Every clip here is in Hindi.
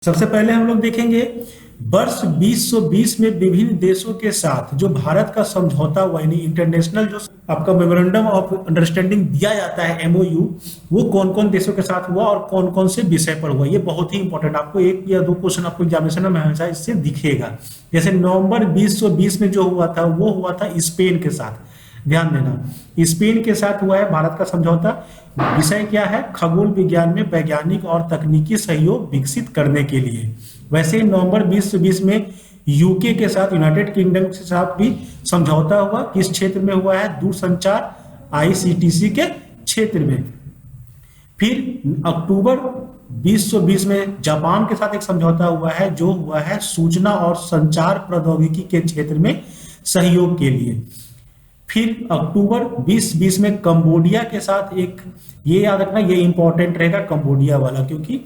सबसे पहले हम लोग देखेंगे वर्ष 2020 में विभिन्न देशों के साथ जो भारत का समझौता हुआ यानी इंटरनेशनल जो आपका मेमोरेंडम ऑफ अंडरस्टैंडिंग दिया जाता है एमओयू, वो कौन कौन देशों के साथ हुआ और कौन कौन से विषय पर हुआ। ये बहुत ही इंपॉर्टेंट, आपको एक या दो क्वेश्चन आपको एग्जामिनेशन में हमेशा इससे दिखेगा। जैसे नवंबर 2020 में जो हुआ था वो हुआ था स्पेन के साथ। ध्यान देना, स्पेन के साथ हुआ है भारत का समझौता। विषय क्या है? खगोल विज्ञान में वैज्ञानिक और तकनीकी सहयोग विकसित करने के लिए। वैसे ही नवंबर 2020 में यूके के साथ, यूनाइटेड किंगडम के साथ भी समझौता हुआ। किस क्षेत्र में हुआ है? दूरसंचार आईसीटीसी के क्षेत्र में। फिर अक्टूबर 2020 में जापान के साथ एक समझौता हुआ है जो हुआ है सूचना और संचार प्रौद्योगिकी के क्षेत्र में सहयोग के लिए। फिर अक्टूबर 2020 में कंबोडिया के साथ एक, ये याद रखना, ये इंपॉर्टेंट रहेगा कंबोडिया वाला, क्योंकि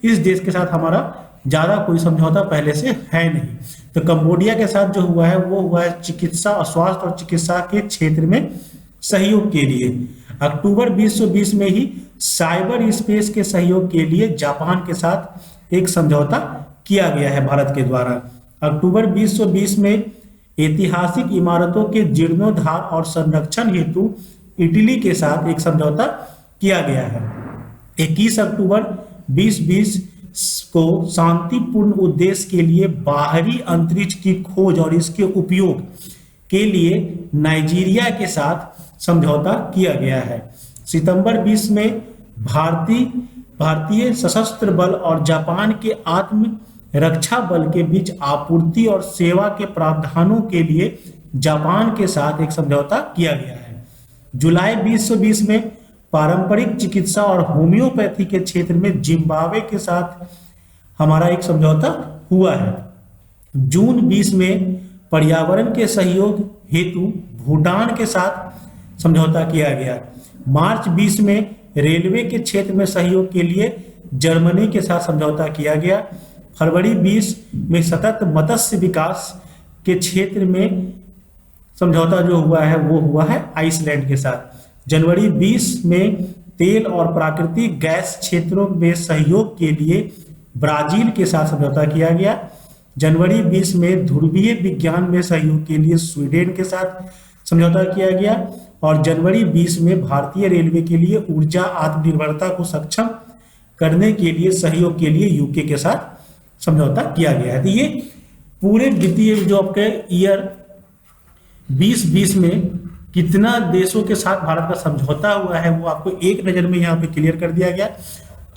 इस देश के साथ हमारा ज्यादा कोई समझौता पहले से है नहीं। तो कंबोडिया के साथ जो हुआ है वो हुआ है चिकित्सा और स्वास्थ्य और चिकित्सा के क्षेत्र में सहयोग के लिए। अक्टूबर 2020 में ही साइबर स्पेस के सहयोग के लिए जापान के साथ एक समझौता किया गया है भारत के द्वारा। अक्टूबर 2020 में ऐतिहासिक इमारतों के जीर्णोद्धार और संरक्षण हेतु इटली के साथ एक समझौता किया गया है। 21 अक्टूबर 2020 को शांतिपूर्ण उद्देश्य के लिए बाहरी अंतरिक्ष की खोज और इसके उपयोग के लिए नाइजीरिया के साथ समझौता किया गया है। सितंबर 20 में भारतीय सशस्त्र बल और जापान के आत्म रक्षा बल के बीच आपूर्ति और सेवा के प्रावधानों के लिए जापान के साथ एक समझौता किया गया है। जुलाई 2020 में पारंपरिक चिकित्सा और होम्योपैथी के क्षेत्र में जिम्बाब्वे के साथ हमारा एक समझौता हुआ है। जून 20 में पर्यावरण के सहयोग हेतु भूटान के साथ समझौता किया गया। मार्च 20 में रेलवे के क्षेत्र में सहयोग के लिए जर्मनी के साथ समझौता किया गया। फरवरी 20 में सतत मत्स्य विकास के क्षेत्र में समझौता जो हुआ है वो हुआ है आइसलैंड के साथ। जनवरी 20 में तेल और प्राकृतिक गैस क्षेत्रों में सहयोग के लिए ब्राजील के साथ समझौता किया गया। जनवरी 20 में ध्रुवीय विज्ञान में सहयोग के लिए स्वीडन के साथ समझौता किया गया। और जनवरी 20 में भारतीय रेलवे के लिए ऊर्जा आत्मनिर्भरता को सक्षम करने के लिए सहयोग के लिए यूके के साथ समझौता किया गया है। तो ये पूरे वित्तीय जो आपके ईयर 2020 में कितना देशों के साथ भारत का समझौता हुआ है वो आपको एक नजर में यहाँ पे क्लियर कर दिया गया।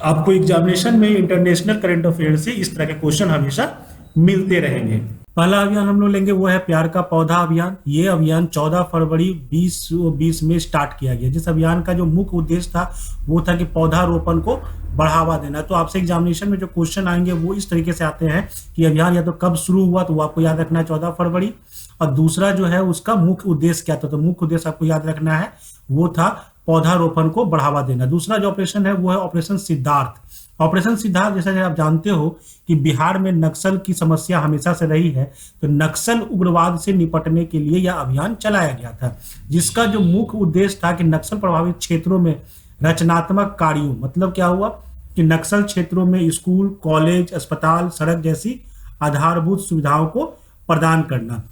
आपको एग्जामिनेशन में इंटरनेशनल करंट अफेयर से इस तरह के क्वेश्चन हमेशा मिलते रहेंगे। पहला अभियान हम लोग लेंगे वो है प्यार का पौधा अभियान। ये अभियान 14 फरवरी 2020 में स्टार्ट किया गया। जिस अभियान का जो मुख्य उद्देश्य था वो था कि पौधारोपण को बढ़ावा देना। तो आपसे एग्जामिनेशन में जो क्वेश्चन आएंगे वो इस तरीके से आते हैं कि अभियान या तो कब शुरू हुआ, तो वो आपको याद रखना है 14 फरवरी, और दूसरा जो है उसका मुख्य उद्देश्य क्या था, तो मुख्य उद्देश्य आपको याद रखना है वो था पौधारोपण को बढ़ावा देना। दूसरा जो ऑपरेशन है वो है ऑपरेशन सिद्धार्थ। ऑपरेशन सिद्धार्थ जैसा आप जानते हो कि बिहार में नक्सल की समस्या हमेशा से रही है, तो नक्सल उग्रवाद से निपटने के लिए यह अभियान चलाया गया था, जिसका जो मुख्य उद्देश्य था कि नक्सल प्रभावित क्षेत्रों में रचनात्मक कार्यों, मतलब क्या हुआ कि नक्सल क्षेत्रों में स्कूल, कॉलेज, अस्पताल, सड़क जैसी आधारभूत सुविधाओं को प्रदान करना।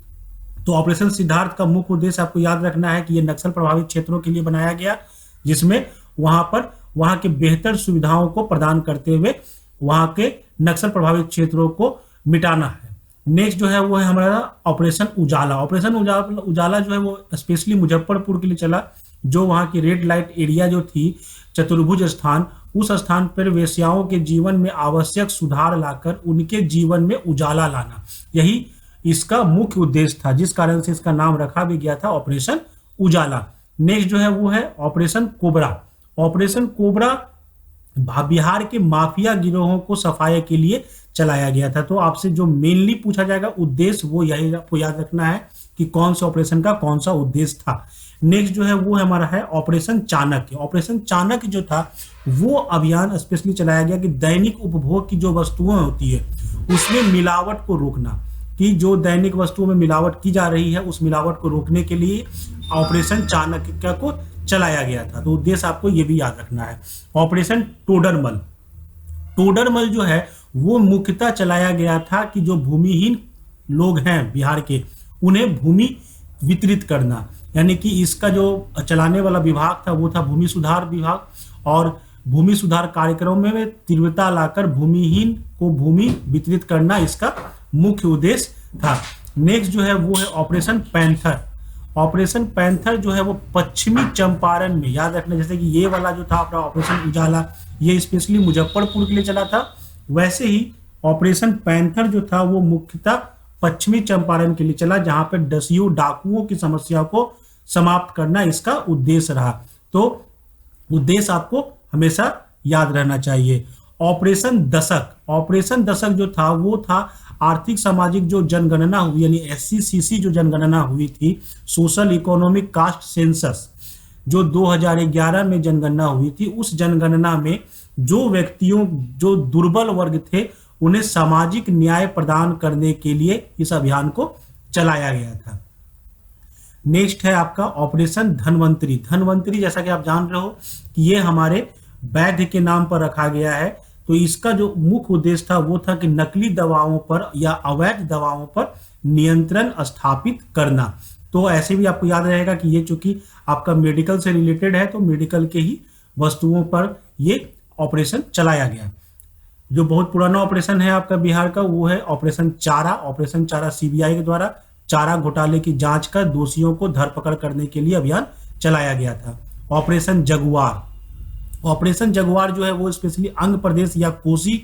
तो ऑपरेशन सिद्धार्थ का मुख्य उद्देश्य आपको याद रखना है कि यह नक्सल प्रभावित क्षेत्रों के लिए बनाया गया, जिसमें वहां के बेहतर सुविधाओं को प्रदान करते हुए वहां के नक्सल प्रभावित क्षेत्रों को मिटाना है। नेक्स्ट जो है वो है हमारा ऑपरेशन उजाला। ऑपरेशन उजाला जो है वो स्पेशली मुजफ्फरपुर के लिए चला, जो वहां की रेड लाइट एरिया जो थी, चतुर्भुज स्थान, उस स्थान पर वेश्याओं के जीवन में आवश्यक सुधार लाकर उनके जीवन में उजाला लाना, यही इसका मुख्य उद्देश्य था, जिस कारण से इसका नाम रखा भी गया था ऑपरेशन उजाला। नेक्स्ट जो है वो है operation cobra. Operation cobra Bihar के माफिया गिरोहों को सफाई के लिए चलाया गया था। तो आपसे जो मेनली पूछा जाएगा उद्देश्य वो यही आपको याद रखना है कि कौन सा ऑपरेशन का कौन सा उद्देश्य था। नेक्स्ट जो है वो हमारा है ऑपरेशन चाणक्य। ऑपरेशन चाणक्य जो था वो अभियान स्पेशली चलाया गया कि दैनिक उपभोग की जो वस्तुएं होती है उसमें मिलावट को रोकना, कि जो दैनिक वस्तुओं में मिलावट की जा रही है उस मिलावट को रोकने के लिए ऑपरेशन चाणक्य को चलाया गया था। तो उद्देश्य आपको ये भी याद रखना है। ऑपरेशन टोडरमल। टोडरमल जो है वो मुख्यतः चलाया गया था कि जो भूमिहीन लोग हैं बिहार के, उन्हें भूमि वितरित करना। यानी कि इसका जो चलाने वाला विभाग था वो था भूमि सुधार विभाग, और भूमि सुधार कार्यक्रम में तीव्रता लाकर भूमिहीन को भूमि वितरित करना इसका मुख्य उद्देश्य था। नेक्स्ट जो है वो है ऑपरेशन पैंथर। ऑपरेशन पैंथर जो है वो पश्चिमी चंपारण में, याद रखना, जैसे कि ये वाला जो था अपना ऑपरेशन उजाला, ये स्पेशली मुजफ्फरपुर के लिए चला था, वैसे ही ऑपरेशन पैंथर जो था वो मुख्यतः पश्चिमी चंपारण के लिए चला, जहां पर डसियों डाकुओं की समस्या को समाप्त करना इसका उद्देश्य रहा। तो उद्देश्य आपको हमेशा याद रहना चाहिए। ऑपरेशन दशक, ऑपरेशन दशक जो था वो था आर्थिक सामाजिक जो जनगणना हुई, यानी SCCC जो जनगणना हुई थी, सोशल इकोनॉमिक कास्ट सेंसस, जो 2011 में जनगणना हुई थी, उस जनगणना में जो व्यक्तियों जो दुर्बल वर्ग थे उन्हें सामाजिक न्याय प्रदान करने के लिए इस अभियान को चलाया गया था। नेक्स्ट है आपका ऑपरेशन धनवंतरी। धनवंतरी जैसा कि आप जान रहे हो कि ये हमारे वैद्य के नाम पर रखा गया है। तो इसका जो मुख्य उद्देश्य था वो था कि नकली दवाओं पर या अवैध दवाओं पर नियंत्रण स्थापित करना। तो ऐसे भी आपको याद रहेगा कि ये चूंकि आपका मेडिकल से रिलेटेड है, तो मेडिकल के ही वस्तुओं पर ये ऑपरेशन चलाया गया। जो बहुत पुराना ऑपरेशन है आपका बिहार का वो है ऑपरेशन चारा। ऑपरेशन चारा CBI के द्वारा चारा घोटाले की जांच कर दोषियों को धरपकड़ करने के लिए अभियान चलाया गया था। ऑपरेशन जगुआर, ऑपरेशन जगुआर जो है वो स्पेशली आंध्र प्रदेश या कोसी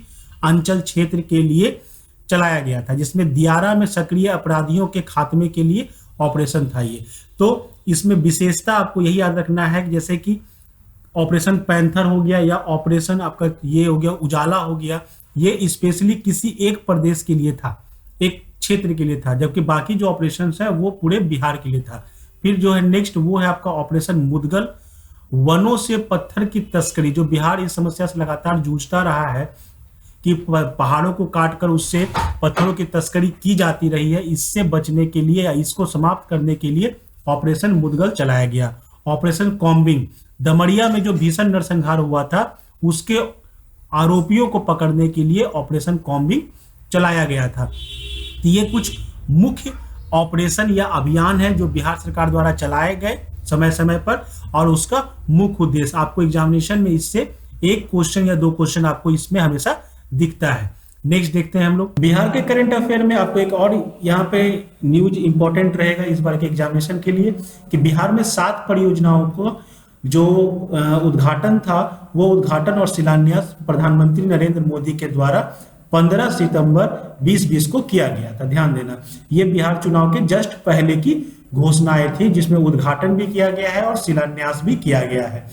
अंचल क्षेत्र के लिए चलाया गया था, जिसमें दियारा में सक्रिय अपराधियों के खात्मे के लिए ऑपरेशन था ये। तो इसमें विशेषता आपको यही याद रखना है कि जैसे कि ऑपरेशन पैंथर हो गया या ऑपरेशन आपका ये हो गया उजाला हो गया, ये स्पेशली किसी एक प्रदेश के लिए था, एक क्षेत्र के लिए था, जबकि बाकी जो ऑपरेशन है वो पूरे बिहार के लिए था। फिर जो है नेक्स्ट वो है आपका ऑपरेशन मुदगल। वनों से पत्थर की तस्करी, जो बिहार इस समस्या से लगातार जूझता रहा है कि पहाड़ों को काटकर उससे पत्थरों की तस्करी की जाती रही है, इससे बचने के लिए या इसको समाप्त करने के लिए ऑपरेशन मुदगल चलाया गया। ऑपरेशन कॉम्बिंग, दमड़िया में जो भीषण नरसंहार हुआ था उसके आरोपियों को पकड़ने के लिए ऑपरेशन कॉम्बिंग चलाया गया था। तो ये कुछ मुख्य ऑपरेशन या अभियान है जो बिहार सरकार द्वारा चलाए गए समय समय पर, और उसका मुख्य उद्देश्य आपको एग्जामिनेशन में इससे एक क्वेश्चन या दो क्वेश्चन आपको इसमें हमेशा दिखता है। नेक्स्ट देखते हैं हम लोग बिहार के करंट अफेयर में। आपको एक और यहाँ पे न्यूज इंपॉर्टेंट रहेगा इस बार के एग्जामिनेशन के लिए कि बिहार में 7 परियोजनाओं को जो उद्घाटन था वो उद्घाटन और शिलान्यास प्रधानमंत्री नरेंद्र मोदी के द्वारा 15 सितंबर 2020 को किया गया था। ध्यान देना, ये बिहार चुनाव के जस्ट पहले की घोषणाएं थी, जिसमें उद्घाटन भी किया गया है और शिलान्यास भी किया गया है,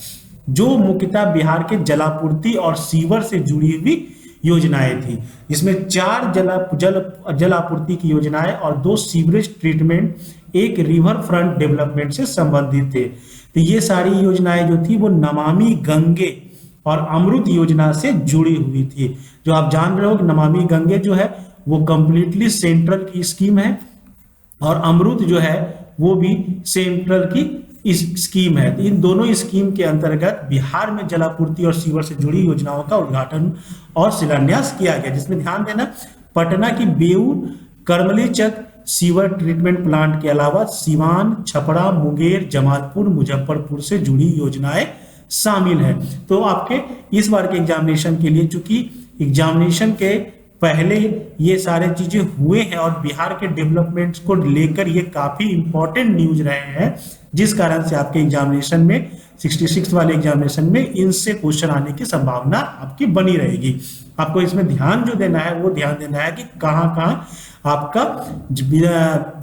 जो मुख्यतः बिहार के जलापूर्ति और सीवर से जुड़ी हुई योजनाएं थी। इसमें 4 जल आपूर्ति की योजनाएं और 2 सीवरेज ट्रीटमेंट, एक रिवर फ्रंट डेवलपमेंट से संबंधित थे। तो ये सारी योजनाएं जो थी वो नमामि गंगे और अमृत योजना से जुड़ी हुई थी। जो आप जान रहे हो कि नमामि गंगे जो है वो कंप्लीटली सेंट्रल की स्कीम है और अमृत जो है वो भी सेंट्रल की इस स्कीम है। तो इन दोनों स्कीम के अंतर्गत बिहार में जलापूर्ति और सीवर से जुड़ी योजनाओं का उद्घाटन और शिलान्यास किया गया, जिसमें ध्यान देना पटना की Beur Karmalichak sewer treatment plant के अलावा सीवान, छपरा, मुंगेर, जमालपुर, मुजफ्फरपुर से जुड़ी योजनाएं शामिल है। तो आपके इस बार के एग्जामिनेशन के लिए, चूंकि एग्जामिनेशन के पहले ये सारे चीजें हुए हैं और बिहार के डेवलपमेंट्स को लेकर ये काफी इंपॉर्टेंट न्यूज रहे हैं, जिस कारण से आपके एग्जामिनेशन में 66 वाले एग्जामिनेशन में इनसे क्वेश्चन आने की संभावना आपकी बनी रहेगी। आपको इसमें ध्यान जो देना है वो ध्यान देना है कि कहाँ कहाँ आपका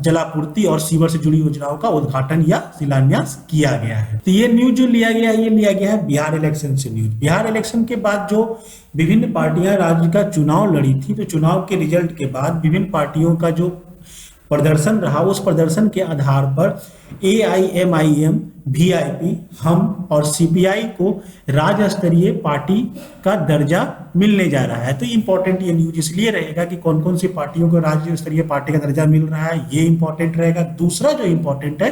जलापूर्ति और सीवर से जुड़ी योजनाओं का उद्घाटन या शिलान्यास किया गया है। तो ये न्यूज जो लिया गया है ये लिया गया है बिहार इलेक्शन से न्यूज। बिहार इलेक्शन के बाद जो विभिन्न पार्टियां राज्य का चुनाव लड़ी थी, तो चुनाव के रिजल्ट के बाद विभिन्न पार्टियों का जो प्रदर्शन रहा, उस प्रदर्शन के आधार पर AIMIM, VIP, हम और CPI को राज्य स्तरीय पार्टी का दर्जा मिलने जा रहा है। तो इंपॉर्टेंट ये न्यूज इसलिए रहेगा कि कौन कौन सी पार्टियों को राज्य स्तरीय पार्टी का दर्जा मिल रहा है, ये इंपॉर्टेंट रहेगा। दूसरा जो इंपॉर्टेंट है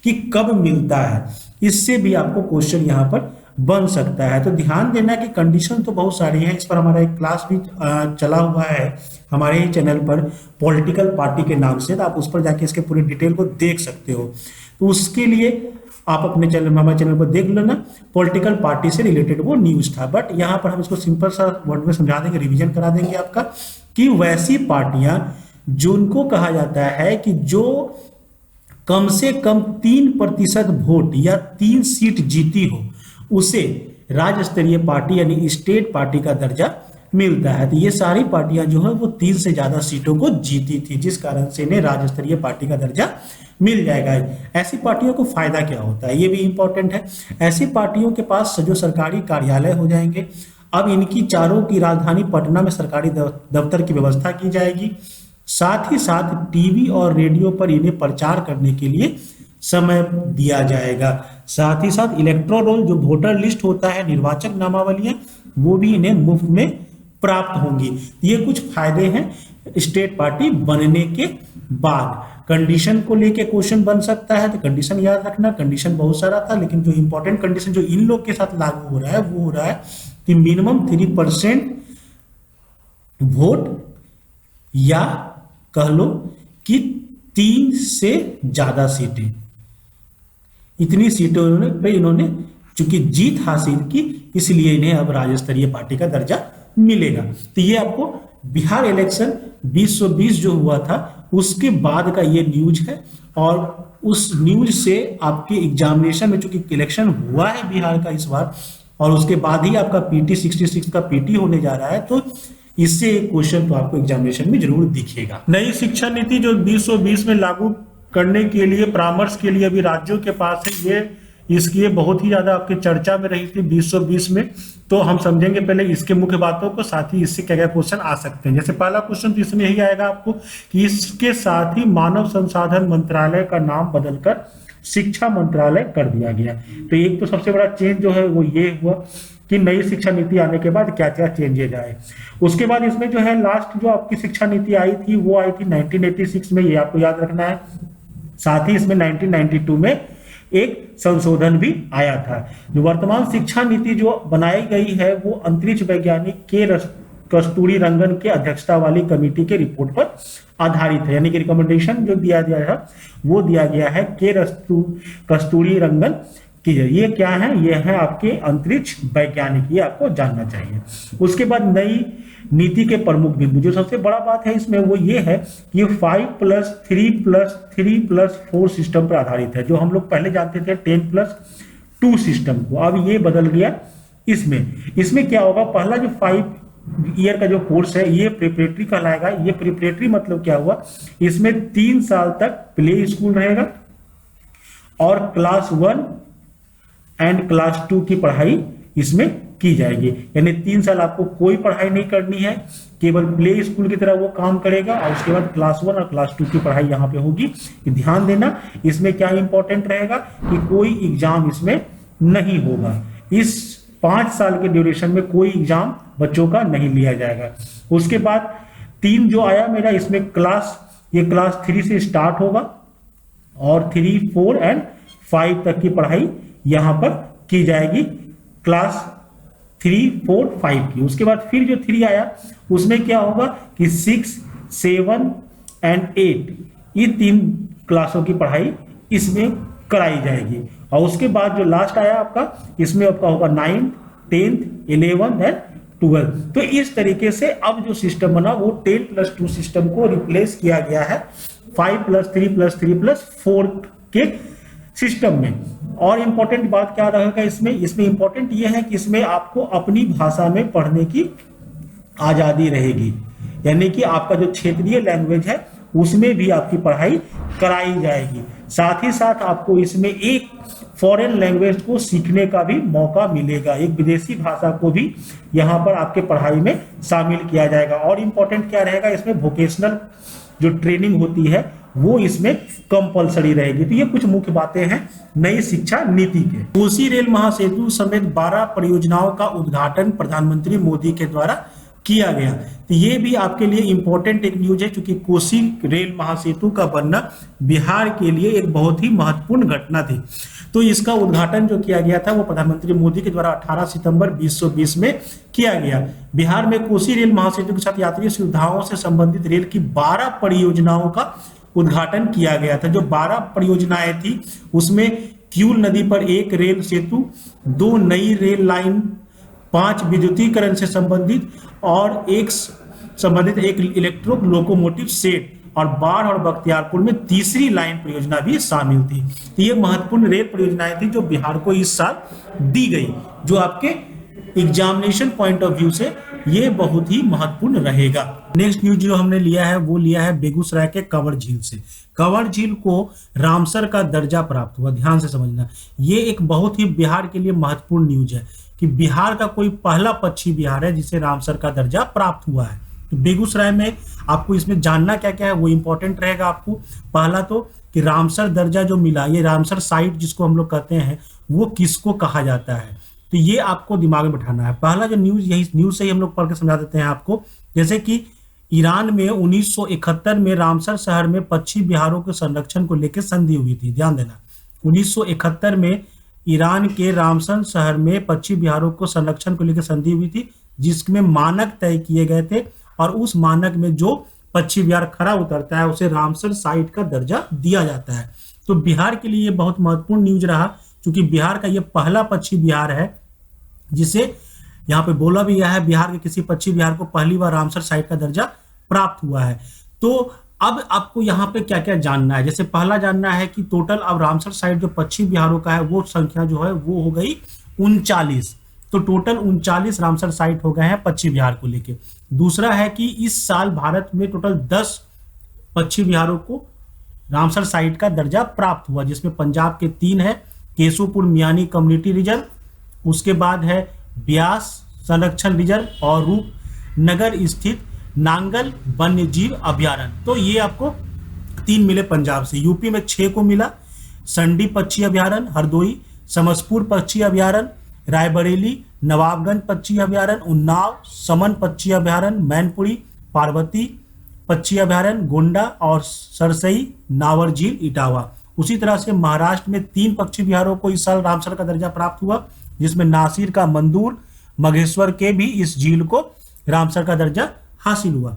कि कब मिलता है, इससे भी आपको क्वेश्चन यहाँ पर बन सकता है। तो ध्यान देना कि कंडीशन तो बहुत सारी हैं, इस पर हमारा एक क्लास भी चला हुआ है हमारे ही चैनल पर पॉलिटिकल पार्टी के नाम से, तो आप उस पर जाके इसके पूरे डिटेल को देख सकते हो। तो उसके लिए आप अपने चैनल, हमारे चैनल पर देख लेना, पॉलिटिकल पार्टी से रिलेटेड वो न्यूज था। बट यहाँ पर हम इसको सिंपल सा वर्ड में समझा देंगे, रिवीजन करा देंगे आपका, कि वैसी पार्टियां जिनको कहा जाता है कि जो कम से कम 3% वोट या 3 सीट जीती हो, उसे राज्य स्तरीय पार्टी यानी स्टेट पार्टी का दर्जा मिलता है। तो ये सारी पार्टियां जो है वो 3 से ज्यादा सीटों को जीती थी, जिस कारण से इन्हें राज्य स्तरीय पार्टी का दर्जा मिल जाएगा। ऐसी पार्टियों को फायदा क्या होता है, ये भी इंपॉर्टेंट है। ऐसी पार्टियों के पास जो सरकारी कार्यालय हो जाएंगे, अब इनकी चारों की राजधानी पटना में सरकारी दफ्तर की व्यवस्था की जाएगी। साथ ही साथ टीवी और रेडियो पर इन्हें प्रचार करने के लिए समय दिया जाएगा। साथ ही साथ इलेक्टोरल रोल, जो वोटर लिस्ट होता है, निर्वाचक नामावलियां, वो भी इन्हें मुफ्त में प्राप्त होंगी। ये कुछ फायदे हैं स्टेट पार्टी बनने के बाद। कंडीशन को लेके क्वेश्चन बन सकता है, तो कंडीशन याद रखना। कंडीशन बहुत सारा था, लेकिन जो इंपॉर्टेंट कंडीशन जो इन लोग के साथ लागू हो रहा है वो हो रहा है कि मिनिमम 3% वोट, या कह लो कि 3 से ज्यादा सीटें, इतनी सीटों पे इन्होंने चूंकि जीत हासिल की, इसलिए इन्हें अब राज्य स्तरीय पार्टी का दर्जा मिलेगा। तो ये आपको बिहार इलेक्शन 2020 जो हुआ था उसके बाद का ये न्यूज है, और उस न्यूज से आपके एग्जामिनेशन में, चूंकि इलेक्शन हुआ है बिहार का इस बार, और उसके बाद ही आपका पीटी 66 का पीटी होने जा रहा है, तो इससे एक क्वेश्चन तो आपको एग्जामिनेशन में जरूर दिखेगा। नई शिक्षा नीति जो 2020 में लागू करने के लिए परामर्श के लिए अभी राज्यों के पास है, ये इसकी बहुत ही ज्यादा आपकी चर्चा में रही थी 2020 में। तो हम समझेंगे पहले इसके मुख्य बातों को, साथ ही इससे क्या क्या क्वेश्चन आ सकते हैं। जैसे पहला क्वेश्चन तो इसमें यही आएगा आपको कि इसके साथ ही मानव संसाधन मंत्रालय का नाम बदलकर शिक्षा मंत्रालय कर दिया गया। तो एक तो सबसे बड़ा चेंज जो है वो ये हुआ कि नई शिक्षा नीति आने के बाद क्या क्या चेंजेज आए। उसके बाद इसमें जो है लास्ट जो आपकी शिक्षा नीति आई थी वो आई थी 1986 में, ये आपको याद रखना है। साथ ही इसमें 1992 में एक संशोधन भी आया था। जो वर्तमान शिक्षा नीति जो बनाई गई है वो अंतरिक्ष वैज्ञानिक के कस्तूरी रंगन के अध्यक्षता वाली कमेटी के रिपोर्ट पर आधारित है, यानी कि रिकमेंडेशन जो दिया गया है वो दिया गया है के कस्तूरी रंगन की। ये क्या है, ये है आपके अंतरिक्ष वैज्ञानिक, ये आपको जानना चाहिए। उसके बाद नई नीति के प्रमुख बिंदु, जो सबसे बड़ा बात है इसमें वो ये है कि ये 5+3+3+4 सिस्टम पर आधारित है। जो हम लोग पहले जानते थे 10+2 सिस्टम को, अब ये बदल गया। इसमें क्या होगा, पहला जो 5 ईयर का जो कोर्स है ये प्रिपरेटरी कहलाएगा। ये प्रिपरेटरी मतलब क्या हुआ, इसमें 3 साल तक प्ले स्कूल रहेगा और क्लास 1 एंड क्लास 2 की पढ़ाई इसमें की जाएगी। यानी 3 साल आपको कोई पढ़ाई नहीं करनी है, केवल प्ले स्कूल की तरह वो काम करेगा, और उसके बाद क्लास 1 और क्लास 2 की पढ़ाई यहाँ पे होगी। ध्यान देना, इसमें क्या इंपॉर्टेंट रहेगा कि कोई एग्जाम इसमें नहीं होगा। इस 5 साल के ड्यूरेशन में कोई एग्जाम बच्चों का नहीं लिया जाएगा। उसके बाद 3 जो आया मेरा, इसमें ये क्लास 3 से स्टार्ट होगा और 3, 4 एंड 5 तक की पढ़ाई यहाँ पर की जाएगी, क्लास 3, 4, 5 की। उसके बाद फिर जो 3 आया उसमें क्या होगा कि 6, 7 एंड 8 ये 3 क्लासों की पढ़ाई इसमें कराई जाएगी। और उसके बाद जो लास्ट आया आपका, इसमें आपका होगा 9th, 10th, 11th and 12th। तो इस तरीके से अब जो सिस्टम बना वो 10+2 सिस्टम को रिप्लेस किया गया है 5+3+3+4 के सिस्टम में। और इंपॉर्टेंट बात क्या रहेगा इसमें इंपॉर्टेंट ये है कि इसमें आपको अपनी भाषा में पढ़ने की आजादी रहेगी, यानी कि आपका जो क्षेत्रीय लैंग्वेज है उसमें भी आपकी पढ़ाई कराई जाएगी। साथ ही साथ आपको इसमें एक फॉरेन लैंग्वेज को सीखने का भी मौका मिलेगा, एक विदेशी भाषा को भी यहाँ पर आपके पढ़ाई में शामिल किया जाएगा। और इंपॉर्टेंट क्या रहेगा, इसमें वोकेशनल जो ट्रेनिंग होती है वो इसमें कंपलसरी रहेगी। तो ये कुछ मुख्य बातें हैं नई शिक्षा नीति के। कोसी रेल महासेतु समेत 12 परियोजनाओं का उद्घाटन प्रधानमंत्री मोदी के द्वारा किया गया। तो ये भी आपके लिए इंपॉर्टेंट एक न्यूज है, क्योंकि कोसी रेल महासेतु का बनना बिहार के लिए एक बहुत ही महत्वपूर्ण घटना थी। तो इसका उद्घाटन जो किया गया था वो प्रधानमंत्री मोदी के द्वारा 18 सितंबर 2020 में किया गया। बिहार में कोसी रेल महासेतु के साथ यात्री सुविधाओं से संबंधित रेल की 12 परियोजनाओं का उद्घाटन किया गया था। जो 12 परियोजनाएं थी उसमें क्यूल नदी पर एक रेल सेतु, 2 नई रेल लाइन, 5 विद्युतीकरण से संबंधित और एक इलेक्ट्रो लोकोमोटिव सेट, और बाढ़ और बख्तियारपुर में तीसरी लाइन परियोजना भी शामिल थी। तो ये महत्वपूर्ण रेल परियोजनाएं थी जो बिहार को इस साल दी गई, जो आपके एग्जामिनेशन पॉइंट ऑफ व्यू से ये बहुत ही महत्वपूर्ण रहेगा। नेक्स्ट न्यूज जो हमने लिया है वो लिया है बेगूसराय के कंवर झील से। कंवर झील को रामसर का दर्जा प्राप्त हुआ, ध्यान से समझना। ये एक बहुत ही बिहार के लिए महत्वपूर्ण न्यूज है कि बिहार का कोई पहला पश्चिमी बिहार है जिसे रामसर का दर्जा प्राप्त हुआ है। तो बेगूसराय में आपको इसमें जानना क्या क्या है वो इंपॉर्टेंट रहेगा आपको। पहला तो कि रामसर दर्जा जो मिला, ये रामसर साइट जिसको हम लोग कहते हैं, वो किसको कहा जाता है, तो ये आपको दिमाग में बैठाना है। पहला जो न्यूज, यही न्यूज से ही हम लोग पढ़ के समझा देते हैं आपको। जैसे कि ईरान में 1971 में रामसर शहर में पश्चिमी बिहारों के संरक्षण को लेकर संधि हुई थी, ध्यान देना। 1971 में ईरान के रामसर शहर में पश्चिमी बिहारों को संरक्षण को लेकर संधि हुई थी, जिसमें मानक तय किए गए थे, और उस मानक में जो पश्चिमी बिहार खरा उतरता है उसे रामसर साइट का दर्जा दिया जाता है। तो बिहार के लिए ये बहुत महत्वपूर्ण न्यूज रहा, क्योंकि बिहार का ये पहला पश्चिमी बिहार है जिसे यहाँ पे बोला भी गया है बिहार के किसी पश्चिमी बिहार को पहली बार रामसर साइट का दर्जा प्राप्त हुआ है। तो अब आपको यहाँ पे क्या क्या जानना है। जैसे पहला जानना है कि टोटल अब रामसर साइट जो पश्चिमी बिहारों का है वो संख्या जो है वो हो गई 39। तो टोटल 39 रामसर साइट हो गए हैं पश्चिमी बिहार को लेके। दूसरा है कि इस साल भारत में टोटल 10 पश्चिमी बिहारों को रामसर साइट का दर्जा प्राप्त हुआ, जिसमें पंजाब के 3 है, केशोपुर मियानी कम्युनिटी रिजर्व, उसके बाद है ब्यास संरक्षण रिजर्व और रूपनगर स्थित नांगल वन्य जीव अभ्यारण्य। तो ये आपको 3 मिले पंजाब से। यूपी में 6 को मिला, संडी पक्षी अभ्यारण्य, हरदोई, समसपुर पक्षी अभ्यारण्य, रायबरेली, नवाबगंज पक्षी अभ्यारण्य, उन्नाव समन पक्षी अभ्यारण्य, मैनपुरी पार्वती पक्षी अभ्यारण्य, गोंडा और सरसई नावर झील इटावा। उसी तरह से महाराष्ट्र में 3 पक्षी बिहारों को इस साल रामसर का दर्जा प्राप्त हुआ, जिसमें नासिर का मंदूर मघेश्वर के भी इस झील को रामसर का दर्जा हासिल हुआ।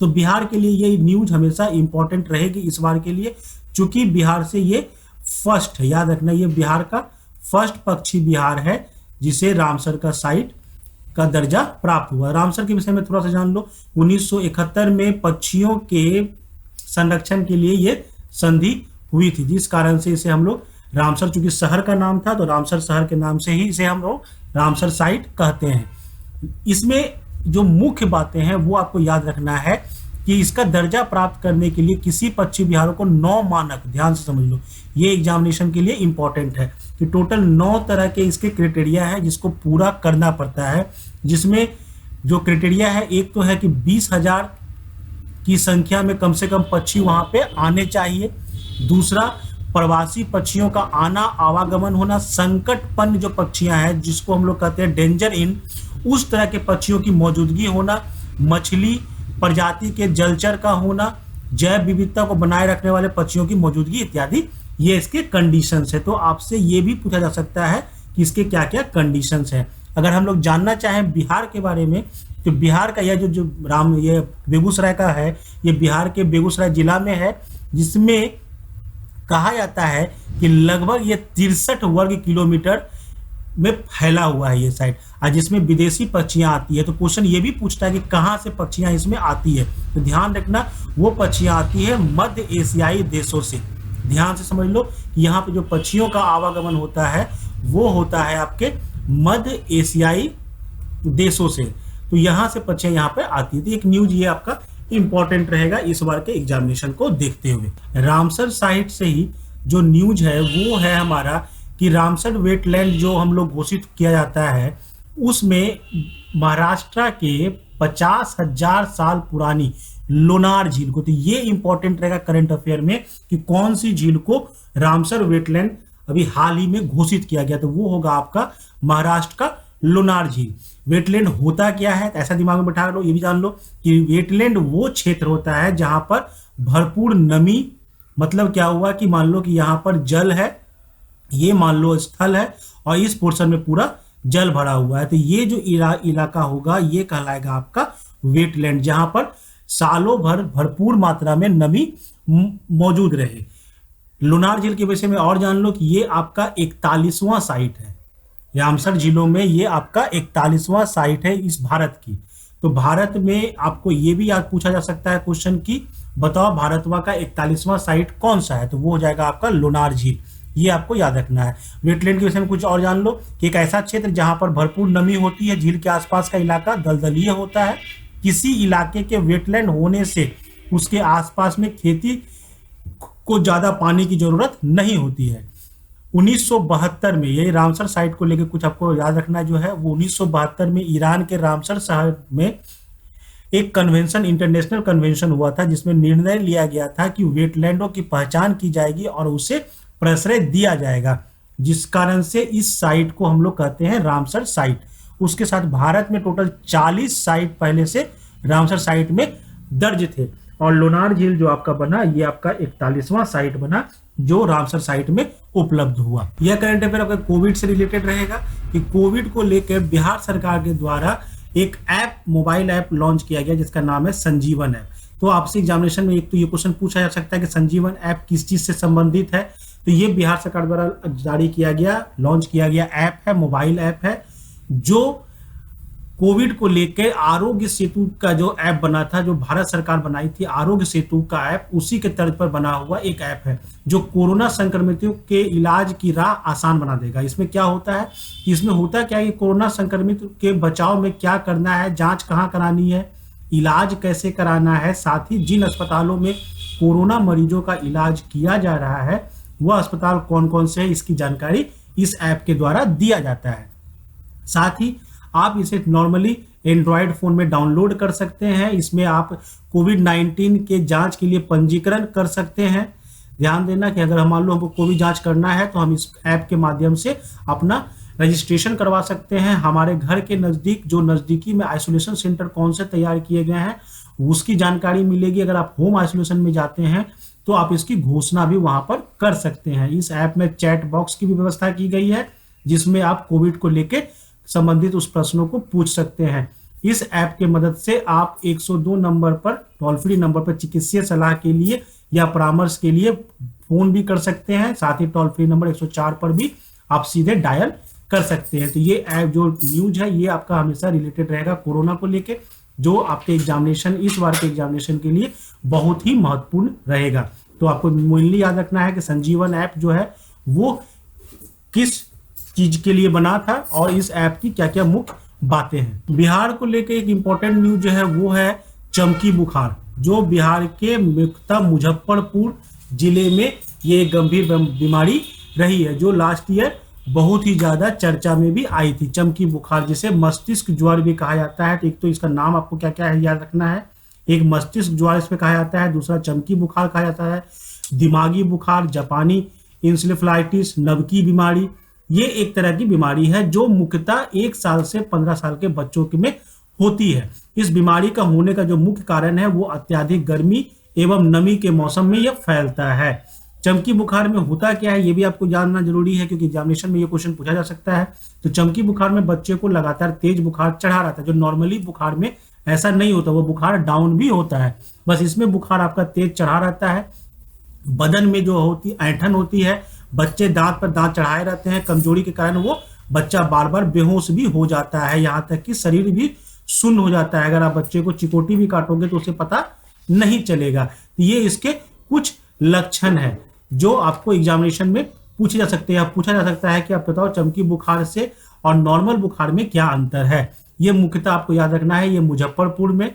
तो बिहार के लिए ये न्यूज हमेशा इंपॉर्टेंट रहेगी इस बार के लिए, चूंकि बिहार से ये फर्स्ट है, याद रखना, ये बिहार का फर्स्ट पश्चिमी बिहार है जिसे रामसर का साइट का दर्जा प्राप्त हुआ। रामसर के विषय में थोड़ा सा जान लो। 1971 में पक्षियों के संरक्षण के लिए ये संधि हुई थी, जिस कारण से इसे हम लोग रामसर, चूंकि शहर का नाम था तो रामसर शहर के नाम से ही इसे हम लोग रामसर साइट कहते हैं। इसमें जो मुख्य बातें हैं वो आपको याद रखना है कि इसका दर्जा प्राप्त करने के लिए किसी पश्चिमी बिहारों को 9 मानक, ध्यान से समझ लो, ये एग्जामिनेशन के लिए इंपॉर्टेंट है कि टोटल 9 तरह के इसके क्राइटेरिया है जिसको पूरा करना पड़ता है। जिसमें जो क्राइटेरिया है, एक तो है कि 20,000 की संख्या में कम से कम पक्षी वहां पे आने चाहिए। दूसरा, प्रवासी पक्षियों का आना आवागमन होना, संकटपन्न जो पक्षियां हैं जिसको हम लोग कहते हैं डेंजर इन, उस तरह के पक्षियों की मौजूदगी होना, मछली प्रजाति के जलचर का होना, जैव विविधता को बनाए रखने वाले पक्षियों की मौजूदगी इत्यादि, ये इसके कंडीशंस है। तो आपसे ये भी पूछा जा सकता है कि इसके क्या क्या कंडीशंस हैं। अगर हम लोग जानना चाहें बिहार के बारे में, तो बिहार का यह जो ये बेगूसराय का है, ये बिहार के बेगूसराय जिला में है, जिसमें कहा जाता है कि लगभग ये 63 वर्ग किलोमीटर में फैला हुआ है ये साइट, और जिसमें विदेशी पक्षियां आती है। तो क्वेश्चन ये भी पूछता है कि कहाँ से पक्षियां इसमें आती है, तो ध्यान रखना वो पक्षियां आती है मध्य एशियाई देशों से। ध्यान से समझ लो कि यहाँ पे जो पक्षियों का आवागमन होता है वो होता है आपके मध्य एशियाई देशों से। तो यहाँ से पक्षियां यहाँ पे आती है। तो एक न्यूज ये आपका इंपॉर्टेंट रहेगा इस बार के एग्जामिनेशन को देखते हुए। रामसर साइट से ही जो न्यूज है वो है हमारा कि रामसर वेटलैंड जो हम लोग घोषित किया जाता है, उसमें महाराष्ट्र के 50,000 साल पुरानी लोनार झील को, तो ये इंपॉर्टेंट रहेगा करंट अफेयर में कि कौन सी झील को रामसर वेटलैंड अभी हाल ही में घोषित किया गया, तो वो होगा आपका महाराष्ट्र का लोनार झील। वेटलैंड होता क्या है, ऐसा दिमाग में बैठा लो, ये भी जान लो कि वेटलैंड वो क्षेत्र होता है जहां पर भरपूर नमी, मतलब क्या हुआ कि मान लो कि यहाँ पर जल है, ये मान लो स्थल है और इस पोर्शन में पूरा जल भरा हुआ है, तो ये जो इलाका होगा ये कहलाएगा आपका वेटलैंड, जहां पर सालों भर भरपूर मात्रा में नमी मौजूद रहे। लोनार झील के विषय में और जान लो कि ये आपका 41वां साइट है, रामसर झीलों में ये आपका 41वां साइट है इस भारत की। तो भारत में आपको ये भी याद पूछा जा सकता है क्वेश्चन की, बताओ भारतवा का 41वां साइट कौन सा है, तो वो हो जाएगा आपका लोनार झील, ये आपको याद रखना है। वेटलैंड के विषय में कुछ और जान लो कि एक ऐसा क्षेत्र जहां पर भरपूर नमी होती है, झील के आसपास का इलाका दलदलीय होता है, किसी इलाके के वेटलैंड होने से उसके आसपास में खेती को ज्यादा पानी की जरूरत नहीं होती है। 1972 में, ये रामसर साइट को लेकर कुछ आपको याद रखना जो है, वो 1972 में ईरान के रामसर शहर में एक कन्वेंशन, इंटरनेशनल कन्वेंशन हुआ था, जिसमें निर्णय लिया गया था कि वेटलैंडों की पहचान की जाएगी और उसे प्रश्रय दिया जाएगा, जिस कारण से इस साइट को हम लोग कहते हैं रामसर साइट। उसके साथ भारत में टोटल 40 साइट पहले से रामसर साइट में दर्ज थे, और लोनार झील जो आपका बना ये आपका 41वां साइट बना जो रामसर साइट में उपलब्ध हुआ। यह करंट अफेयर आपका कोविड से रिलेटेड रहेगा कि कोविड को लेकर बिहार सरकार के द्वारा एक ऐप, मोबाइल ऐप लॉन्च किया गया जिसका नाम है संजीवन ऐप। तो आपसे एग्जामिनेशन में एक तो ये क्वेश्चन पूछा जा सकता है कि संजीवन ऐप किस चीज से संबंधित है, तो ये बिहार सरकार द्वारा जारी किया गया, लॉन्च किया गया ऐप है, मोबाइल ऐप है, जो कोविड को लेकर आरोग्य सेतु का जो ऐप बना था, जो भारत सरकार बनाई थी आरोग्य सेतु का ऐप, उसी के तर्ज पर बना हुआ एक ऐप है जो कोरोना संक्रमितों के इलाज की राह आसान बना देगा। इसमें क्या होता है, इसमें होता क्या है कि कोरोना संक्रमित के बचाव में क्या करना है, जांच कहाँ करानी है, इलाज कैसे कराना है, साथ ही जिन अस्पतालों में कोरोना मरीजों का इलाज किया जा रहा है वह अस्पताल कौन कौन से है, इसकी जानकारी इस ऐप के द्वारा दिया जाता है। साथ ही आप इसे नॉर्मली एंड्रॉयड फोन में डाउनलोड कर सकते हैं। इसमें आप कोविड-19 के जांच के लिए पंजीकरण कर सकते हैं। ध्यान देना कि अगर मान लो हमको कोविड जांच करना है तो हम इस ऐप के माध्यम से अपना रजिस्ट्रेशन करवा सकते हैं। हमारे घर के नज़दीक जो नज़दीकी में आइसोलेशन सेंटर कौन से तैयार किए गए हैं उसकी जानकारी मिलेगी। अगर आप होम आइसोलेशन में जाते हैं तो आप इसकी घोषणा भी वहां पर कर सकते हैं। इस ऐप में चैट बॉक्स की भी व्यवस्था की गई है जिसमें आप कोविड को लेकर संबंधित उस प्रश्नों को पूछ सकते हैं। इस ऐप के मदद से आप 102 नंबर पर, टोल फ्री नंबर पर चिकित्सीय सलाह के लिए या परामर्श के लिए फोन भी कर सकते हैं। साथ ही टोल फ्री नंबर 104 पर भी आप सीधे डायल कर सकते हैं। तो ये ऐप जो न्यूज है ये आपका हमेशा रिलेटेड रहेगा कोरोना को लेके, जो आपके एग्जामिनेशन, इस बार के एग्जामिनेशन के लिए बहुत ही महत्वपूर्ण रहेगा। तो आपको मेनली याद रखना है कि संजीवन ऐप जो है वो किस चीज के लिए बना था और इस ऐप की क्या क्या मुख्य बातें हैं। बिहार को लेकर एक इंपॉर्टेंट न्यूज जो है वो है चमकी बुखार, जो बिहार के मुख्यतः मुजफ्फरपुर जिले में ये एक गंभीर बीमारी रही है जो लास्ट ईयर बहुत ही ज्यादा चर्चा में भी आई थी। चमकी बुखार जिसे मस्तिष्क ज्वर भी कहा जाता है। तो एक तो इसका नाम आपको क्या क्या है याद रखना है, एक मस्तिष्क ज्वर इसमें कहा जाता है, दूसरा चमकी बुखार कहा जाता है, दिमागी बुखार, जापानी इंसेफेलाइटिस, नवकी बीमारी, ये एक तरह की बीमारी है जो मुख्यतः 1 साल से 15 साल के बच्चों में होती है। इस बीमारी का होने का जो मुख्य कारण है वो अत्यधिक गर्मी एवं नमी के मौसम में यह फैलता है। चमकी बुखार में होता क्या है ये भी आपको जानना जरूरी है क्योंकि एग्जामिनेशन में ये क्वेश्चन पूछा जा सकता है। तो चमकी बुखार में बच्चे को लगातार तेज बुखार चढ़ा रहता है, जो नॉर्मली बुखार में ऐसा नहीं होता, वो बुखार डाउन भी होता है, बस इसमें बुखार आपका तेज चढ़ा रहता है। बदन में जो होती ऐंठन होती है, बच्चे दांत पर दांत चढ़ाए रहते हैं, कमजोरी के कारण वो बच्चा बार बार बेहोश भी हो जाता है, यहाँ तक कि शरीर भी सुन्न हो जाता है। अगर आप बच्चे को चिकोटी भी काटोगे तो उसे पता नहीं चलेगा। तो ये इसके कुछ लक्षण है जो आपको एग्जामिनेशन में पूछे जा सकते हैं। पूछा जा सकता है कि आप बताओ चमकी बुखार से और नॉर्मल बुखार में क्या अंतर है। ये मुख्यतः आपको याद रखना है, ये मुजफ्फरपुर में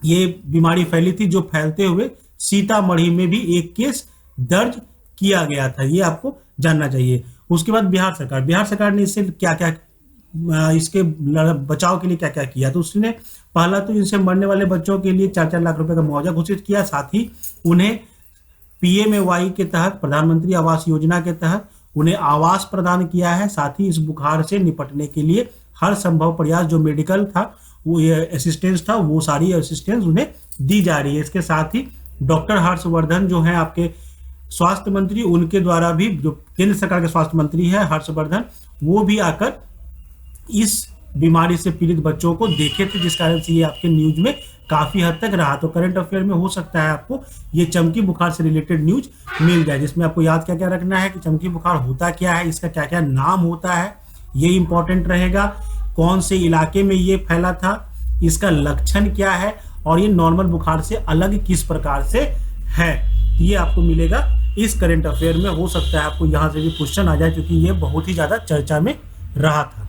ये बीमारी फैली थी, जो फैलते हुए सीतामढ़ी में भी एक केस दर्ज किया गया था, ये आपको जानना चाहिए। उसके बाद बिहार सरकार ने इससे क्या क्या, इसके बचाव के लिए क्या क्या किया। तो उसने पहला तो इनसे मरने वाले बच्चों के लिए 4-4 लाख रुपए का मुआवजा घोषित किया, साथ ही उन्हें PMAY के तहत, प्रधानमंत्री आवास योजना के तहत उन्हें आवास प्रदान किया है। साथ ही इस बुखार से निपटने के लिए हर संभव प्रयास, जो मेडिकल था वो असिस्टेंस था, वो सारी असिस्टेंस उन्हें दी जा रही है। इसके साथ ही डॉक्टर हर्षवर्धन जो है आपके स्वास्थ्य मंत्री, उनके द्वारा भी, जो केंद्र सरकार के स्वास्थ्य मंत्री है हर्षवर्धन, वो भी आकर इस बीमारी से पीड़ित बच्चों को देखे थे, जिस कारण से ये आपके न्यूज में काफी हद तक रहा। तो करंट अफेयर में हो सकता है आपको ये चमकी बुखार से रिलेटेड न्यूज मिल जाए, जिसमें आपको याद क्या क्या रखना है कि चमकी बुखार होता क्या है, इसका क्या क्या नाम होता है, ये इंपॉर्टेंट रहेगा। कौन से इलाके में ये फैला था, इसका लक्षण क्या है, और ये नॉर्मल बुखार से अलग किस प्रकार से है, ये आपको मिलेगा इस करंट अफेयर में। हो सकता है आपको यहाँ से भी क्वेश्चन आ जाए, क्योंकि ये बहुत ही ज्यादा चर्चा में रहा था।